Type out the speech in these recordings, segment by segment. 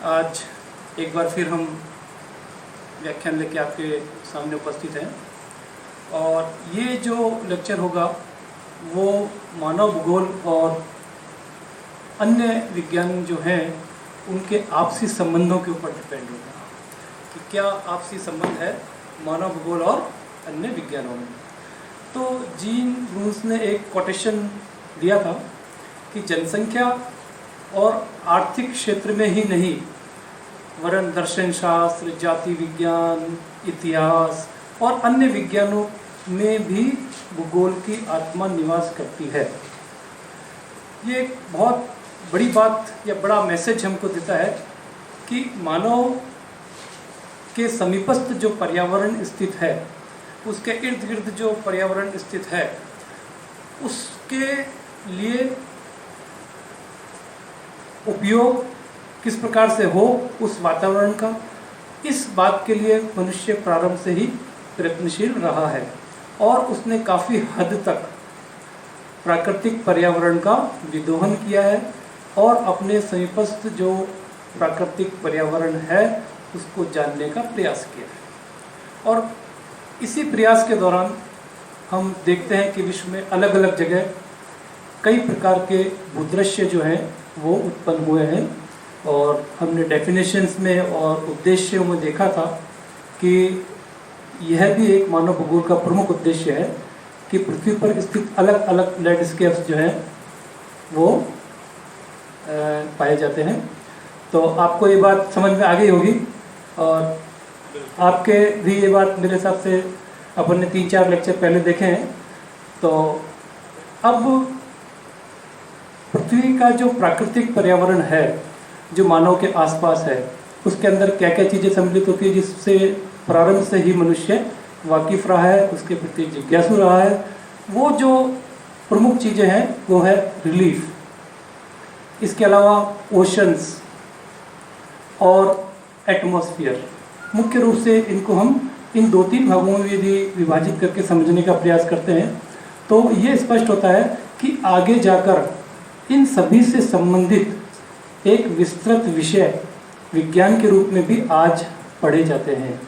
आज एक बार फिर हम व्याख्यान लेके आपके सामने उपस्थित हैं और ये जो लेक्चर होगा वो मानव भूगोल और अन्य विज्ञान जो हैं उनके आपसी संबंधों के ऊपर डिपेंड होगा कि क्या आपसी संबंध है मानव भूगोल और अन्य विज्ञानों में। तो जीन ब्रूस ने एक कोटेशन दिया था कि जनसंख्या और आर्थिक क्षेत्र में ही नहीं वरन दर्शन शास्त्र, जाति विज्ञान, इतिहास और अन्य विज्ञानों में भी भूगोल की आत्मा निवास करती है। ये एक बहुत बड़ी बात या बड़ा मैसेज हमको देता है कि मानव के समीपस्थ जो पर्यावरण स्थित है, उसके इर्द गिर्द जो पर्यावरण स्थित है, उसके लिए उपयोग किस प्रकार से हो उस वातावरण का, इस बात के लिए मनुष्य प्रारंभ से ही प्रयत्नशील रहा है और उसने काफ़ी हद तक प्राकृतिक पर्यावरण का विदोहन किया है और अपने समीपस्थ जो प्राकृतिक पर्यावरण है उसको जानने का प्रयास किया है। और इसी प्रयास के दौरान हम देखते हैं कि विश्व में अलग अलग जगह कई प्रकार के भूदृश्य जो हैं वो उत्पन्न हुए हैं और हमने डेफिनेशंस में और उद्देश्यों में देखा था कि यह भी एक मानव भूगोल का प्रमुख उद्देश्य है कि पृथ्वी पर स्थित अलग अलग लैंडस्केप्स जो हैं वो पाए जाते हैं। तो आपको ये बात समझ में आ गई होगी और आपके भी ये बात मेरे हिसाब से अपन ने 3-4 लेक्चर पहले देखे हैं। तो अब पृथ्वी का जो प्राकृतिक पर्यावरण है जो मानव के आसपास है, उसके अंदर क्या क्या चीज़ें सम्मिलित होती है जिससे प्रारंभ से ही मनुष्य वाकिफ रहा है, उसके प्रति जिज्ञासु रहा है। वो जो प्रमुख चीज़ें हैं वो है रिलीफ, इसके अलावा ओशंस और एटमॉस्फेयर। मुख्य रूप से इनको हम इन 2-3 भागों में यदि विभाजित करके समझने का प्रयास करते हैं तो ये स्पष्ट होता है कि आगे जाकर इन सभी से संबंधित एक विस्तृत विषय विज्ञान के रूप में भी आज पढ़े जाते हैं।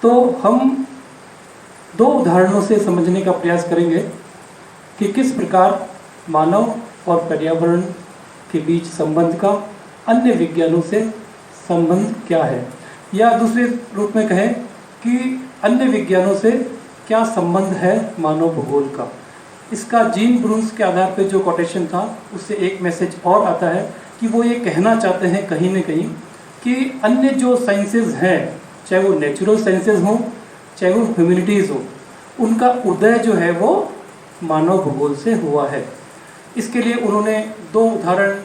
तो हम 2 उदाहरणों से समझने का प्रयास करेंगे कि किस प्रकार मानव और पर्यावरण के बीच संबंध का अन्य विज्ञानों से संबंध क्या है, या दूसरे रूप में कहें कि अन्य विज्ञानों से क्या संबंध है मानव भूगोल का। इसका जीन ब्रूस के आधार पर जो कोटेशन था उससे एक मैसेज और आता है कि वो ये कहना चाहते हैं कहीं न कहीं कि अन्य जो साइंसेज हैं, चाहे वो नेचुरल साइंसेज हों चाहे वो ह्यूमैनिटीज़ हो, उनका उदय जो है वो मानव भूगोल से हुआ है। इसके लिए उन्होंने 2 उदाहरण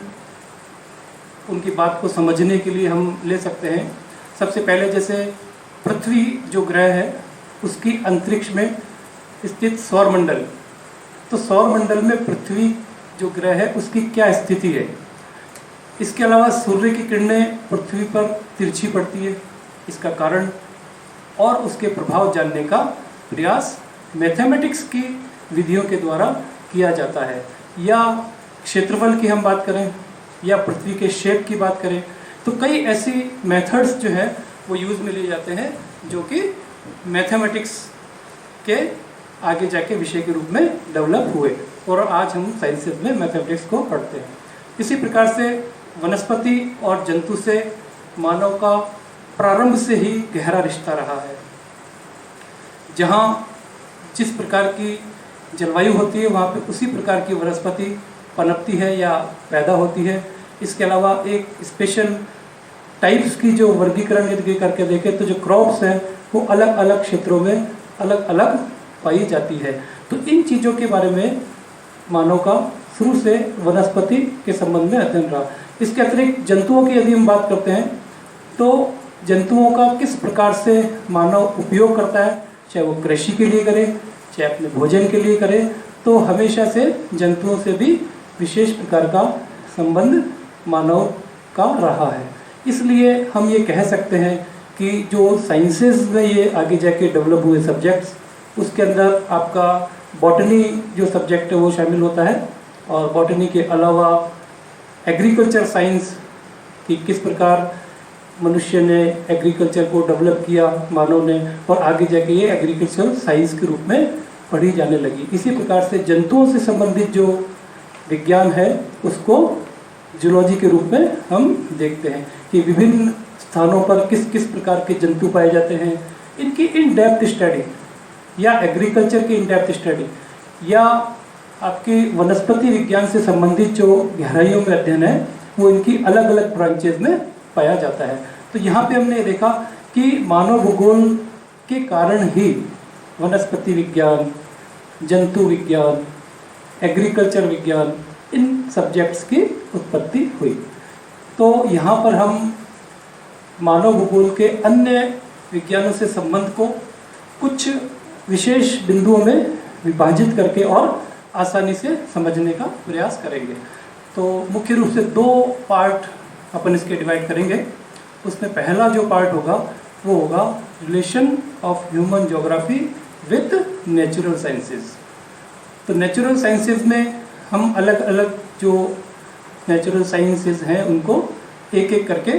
उनकी बात को समझने के लिए हम ले सकते हैं। सबसे पहले जैसे पृथ्वी जो ग्रह है उसकी अंतरिक्ष में स्थित सौरमंडल, तो सौरमंडल में पृथ्वी जो ग्रह है उसकी क्या स्थिति है। इसके अलावा सूर्य की किरणें पृथ्वी पर तिरछी पड़ती है, इसका कारण और उसके प्रभाव जानने का प्रयास मैथमेटिक्स की विधियों के द्वारा किया जाता है। या क्षेत्रफल की हम बात करें या पृथ्वी के शेप की बात करें तो कई ऐसी मेथड्स जो है वो यूज़ में लिए जाते हैं जो कि मैथमेटिक्स के आगे जाके विषय के रूप में डेवलप हुए और आज हम साइंसेज में मैथमेटिक्स को पढ़ते हैं। इसी प्रकार से वनस्पति और जंतु से मानव का प्रारंभ से ही गहरा रिश्ता रहा है। जहाँ जिस प्रकार की जलवायु होती है वहाँ पे उसी प्रकार की वनस्पति पनपती है या पैदा होती है। इसके अलावा एक स्पेशल टाइप्स की जो वर्गीकरण यदि करके देखें तो जो क्रॉप्स हैं वो अलग अलग क्षेत्रों में अलग अलग पाई जाती है। तो इन चीज़ों के बारे में मानव का शुरू से वनस्पति के संबंध में अध्ययन रहा। इसके अतिरिक्त जंतुओं की यदि हम बात करते हैं तो जंतुओं का किस प्रकार से मानव उपयोग करता है, चाहे वो कृषि के लिए करे चाहे अपने भोजन के लिए करे, तो हमेशा से जंतुओं से भी विशेष प्रकार का संबंध मानव का रहा है। इसलिए हम ये कह सकते हैं कि जो साइंसेज में ये आगे जाके डेवलप हुए सब्जेक्ट्स, उसके अंदर आपका बॉटनी जो सब्जेक्ट है वो शामिल होता है और बॉटनी के अलावा एग्रीकल्चर साइंस कि किस प्रकार मनुष्य ने एग्रीकल्चर को डेवलप किया, मानव ने, और आगे जाके ये एग्रीकल्चरल साइंस के रूप में पढ़ी जाने लगी। इसी प्रकार से जंतुओं से संबंधित जो विज्ञान है उसको जूलॉजी के रूप में हम देखते हैं कि विभिन्न स्थानों पर किस किस प्रकार के जंतु पाए जाते हैं, इनकी इन डेप्थ स्टडी या एग्रीकल्चर की इन डेप्थ स्टडी या आपके वनस्पति विज्ञान से संबंधित जो गहराइयों में अध्ययन है वो इनकी अलग अलग ब्रांचेज में पाया जाता है। तो यहाँ पे हमने देखा कि मानव भूगोल के कारण ही वनस्पति विज्ञान, जंतु विज्ञान, एग्रीकल्चर विज्ञान, इन सब्जेक्ट्स की उत्पत्ति हुई। तो यहाँ पर हम मानव भूगोल के अन्य विज्ञानों से संबंध को कुछ विशेष बिंदुओं में विभाजित करके और आसानी से समझने का प्रयास करेंगे। तो मुख्य रूप से दो पार्ट अपन इसके डिवाइड करेंगे। उसमें पहला जो पार्ट होगा वो होगा relation of human geography with natural sciences. तो नेचुरल साइंसेस में हम अलग अलग जो नेचुरल साइंसेस हैं उनको एक एक करके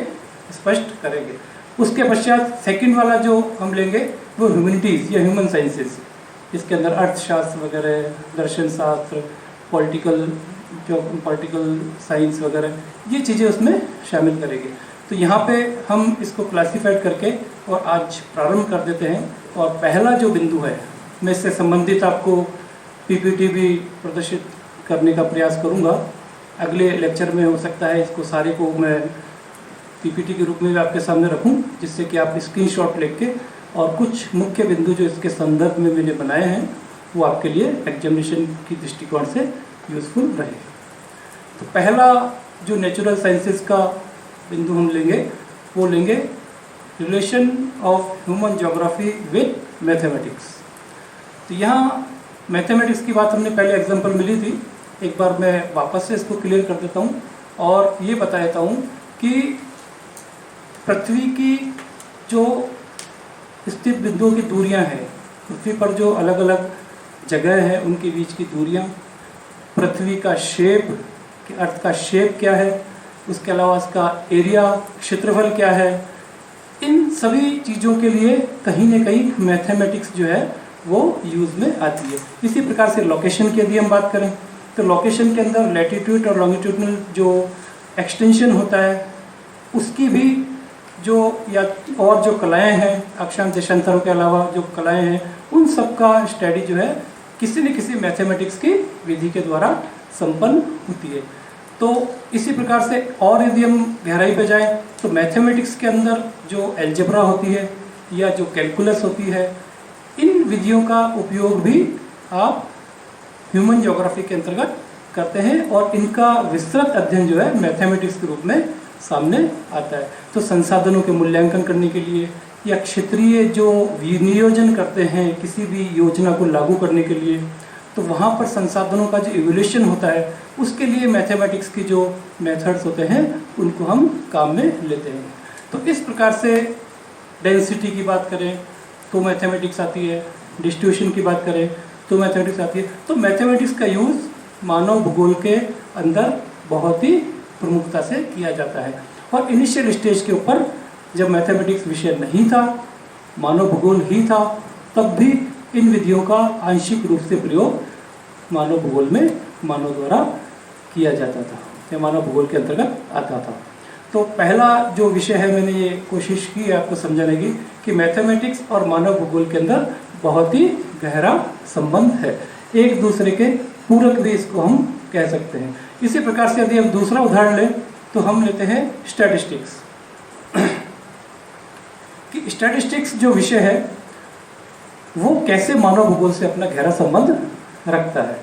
स्पष्ट करेंगे। उसके पश्चात सेकंड वाला जो हम लेंगे वो ह्यूमैनिटीज़ या ह्यूमन साइंसेस। इसके अंदर अर्थशास्त्र वगैरह, दर्शन शास्त्र, पॉलिटिकल साइंस वगैरह ये चीज़ें उसमें शामिल करेंगे। तो यहाँ पे हम इसको क्लासीफाइड करके और आज प्रारंभ कर देते हैं। और पहला जो बिंदु है मैं इससे संबंधित आपको पीपीटी भी प्रदर्शित करने का प्रयास करूँगा। अगले लेक्चर में हो सकता है इसको सारे को मैं पीपीटी के रूप में भी आपके सामने रखूं, जिससे कि आप स्क्रीनशॉट लेके और कुछ मुख्य बिंदु जो इसके संदर्भ में मैंने बनाए हैं वो आपके लिए एग्जामिनेशन की दृष्टिकोण से यूज़फुल रहे। तो पहला जो नेचुरल साइंसेस का बिंदु हम लेंगे वो लेंगे relation of human geography with mathematics. तो यहाँ मैथमेटिक्स की बात हमने पहले एग्जांपल मिली थी, एक बार मैं वापस से इसको क्लियर कर देता हूँ और ये बता देता हूँ कि पृथ्वी की जो स्थित बिंदुओं की दूरियां हैं, पृथ्वी पर जो अलग अलग जगह हैं उनके बीच की दूरियां, पृथ्वी का शेप, अर्थ का शेप क्या है, उसके अलावा इसका एरिया, क्षेत्रफल क्या है, इन सभी चीज़ों के लिए कहीं ना कहीं मैथमेटिक्स जो है वो यूज़ में आती है। इसी प्रकार से लोकेशन की यदि हम बात करें तो लोकेशन के अंदर लैटिट्यूड और लॉन्गिट्यूडनल जो एक्सटेंशन होता है उसकी भी जो या और जो कलाएं हैं, अक्षांश देशांतरों के अलावा जो कलाएं हैं उन सब का स्टडी जो है किसी न किसी मैथमेटिक्स की विधि के द्वारा संपन्न होती है। तो इसी प्रकार से और यदि हम गहराई पे जाएं तो मैथमेटिक्स के अंदर जो एल्जेब्रा होती है या जो कैलकुलस होती है, इन विधियों का उपयोग भी आप ह्यूमन ज्योग्राफी के अंतर्गत करते हैं और इनका विस्तृत अध्ययन जो है मैथमेटिक्स के रूप में सामने आता है। तो संसाधनों के मूल्यांकन करने के लिए या क्षेत्रीय जो विनियोजन करते हैं किसी भी योजना को लागू करने के लिए, तो वहाँ पर संसाधनों का जो इवोल्यूशन होता है उसके लिए मैथमेटिक्स की जो मेथड्स होते हैं उनको हम काम में लेते हैं। तो इस प्रकार से डेंसिटी की बात करें तो मैथमेटिक्स आती है, डिस्ट्रीब्यूशन की बात करें तो मैथमेटिक्स आती है। तो मैथमेटिक्स का यूज़ मानव भूगोल के अंदर बहुत ही प्रमुखता से किया जाता है। और इनिशियल स्टेज के ऊपर जब मैथमेटिक्स विषय नहीं था, मानव भूगोल ही था, तब भी इन विधियों का आंशिक रूप से प्रयोग मानव भूगोल में मानव द्वारा किया जाता था या मानव भूगोल के अंतर्गत आता था। तो पहला जो विषय है मैंने ये कोशिश की आपको समझाने की कि मैथमेटिक्स और मानव भूगोल के अंदर बहुत ही गहरा संबंध है, एक दूसरे के पूरक भी इसको हम कह सकते हैं। इसी प्रकार से यदि हम दूसरा उदाहरण लें तो हम लेते हैं स्टैटिस्टिक्स। कि स्टैटिस्टिक्स जो विषय है वो कैसे मानव भूगोल से अपना गहरा संबंध रखता है।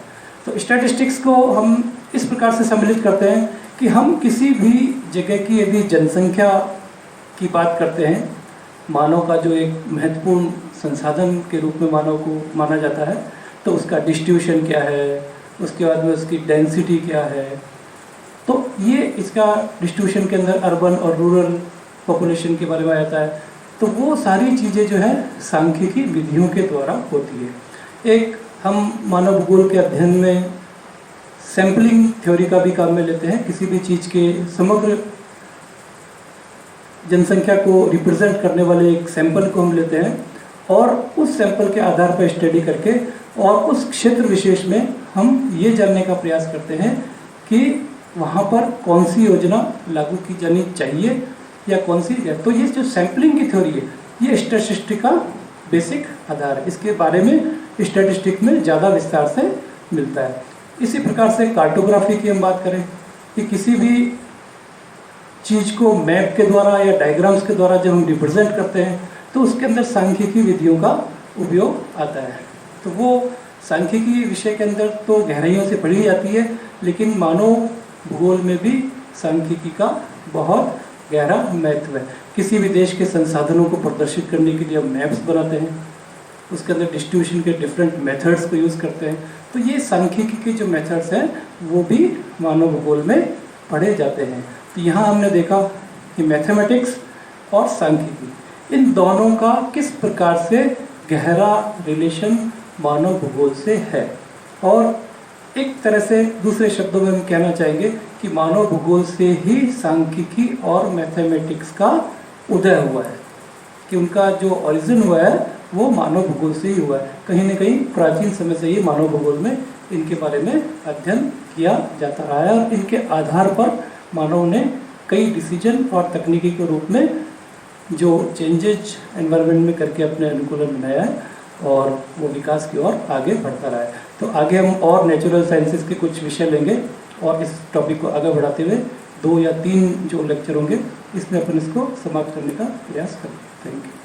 तो स्टैटिस्टिक्स को हम इस प्रकार से सम्मिलित करते हैं कि हम किसी भी जगह की यदि जनसंख्या की बात करते हैं, मानव का जो एक महत्वपूर्ण संसाधन के रूप में मानव को माना जाता है, तो उसका डिस्ट्रीब्यूशन क्या है, उसके बाद में उसकी डेंसिटी क्या है। तो ये इसका डिस्ट्रीब्यूशन के अंदर अर्बन और रूरल पॉपुलेशन के बारे में आता है। तो वो सारी चीज़ें जो है सांख्यिकी विधियों के द्वारा होती है। एक हम मानव भूगोल के अध्ययन में सैम्पलिंग थ्योरी का भी काम में लेते हैं। किसी भी चीज़ के समग्र जनसंख्या को रिप्रेजेंट करने वाले एक सैंपल को हम लेते हैं और उस सैंपल के आधार पर स्टडी करके और उस क्षेत्र विशेष में हम ये जानने का प्रयास करते हैं कि वहाँ पर कौन सी योजना लागू की जानी चाहिए या कौन सी है। तो ये जो सैम्पलिंग की थ्योरी है ये स्टैटिस्टिक्स का बेसिक आधार है। इसके बारे में स्टैटिस्टिक्स में ज़्यादा विस्तार से मिलता है। इसी प्रकार से कार्टोग्राफी की हम बात करें कि किसी भी चीज़ को मैप के द्वारा या डायग्राम्स के द्वारा जब हम रिप्रेजेंट करते हैं तो उसके अंदर सांख्यिकी विधियों का उपयोग आता है। तो वो सांख्यिकी विषय के अंदर तो गहराइयों से पढ़ी जाती है, लेकिन मानव भूगोल में भी सांख्यिकी का बहुत गहरा महत्व है। किसी भी देश के संसाधनों को प्रदर्शित करने के लिए हम मैप्स बनाते हैं, उसके अंदर डिस्ट्रीब्यूशन के डिफरेंट मेथड्स को यूज़ करते हैं। तो ये सांख्यिकी के जो मेथड्स हैं वो भी मानव भूगोल में पढ़े जाते हैं। तो यहाँ हमने देखा कि मैथमेटिक्स और सांख्यिकी इन दोनों का किस प्रकार से गहरा रिलेशन मानव भूगोल से है, और एक तरह से दूसरे शब्दों में हम कहना चाहेंगे कि मानव भूगोल से ही सांख्यिकी और मैथमेटिक्स का उदय हुआ है, कि उनका जो ओरिजिन हुआ है वो मानव भूगोल से ही हुआ है। कहीं ना कहीं प्राचीन समय से ही मानव भूगोल में इनके बारे में अध्ययन किया जाता रहा है और इनके आधार पर मानव ने कई डिसीजन और तकनीकी के रूप में जो चेंजेज एनवायरनमेंट में करके अपने अनुकूलन बनाया है और वो विकास की ओर आगे बढ़ता रहा है। तो आगे हम और नेचुरल साइंसेज के कुछ विषय लेंगे और इस टॉपिक को आगे बढ़ाते हुए 2 या 3 जो लेक्चर होंगे इसमें अपन इसको समाप्त करने का प्रयास करें। Thank you.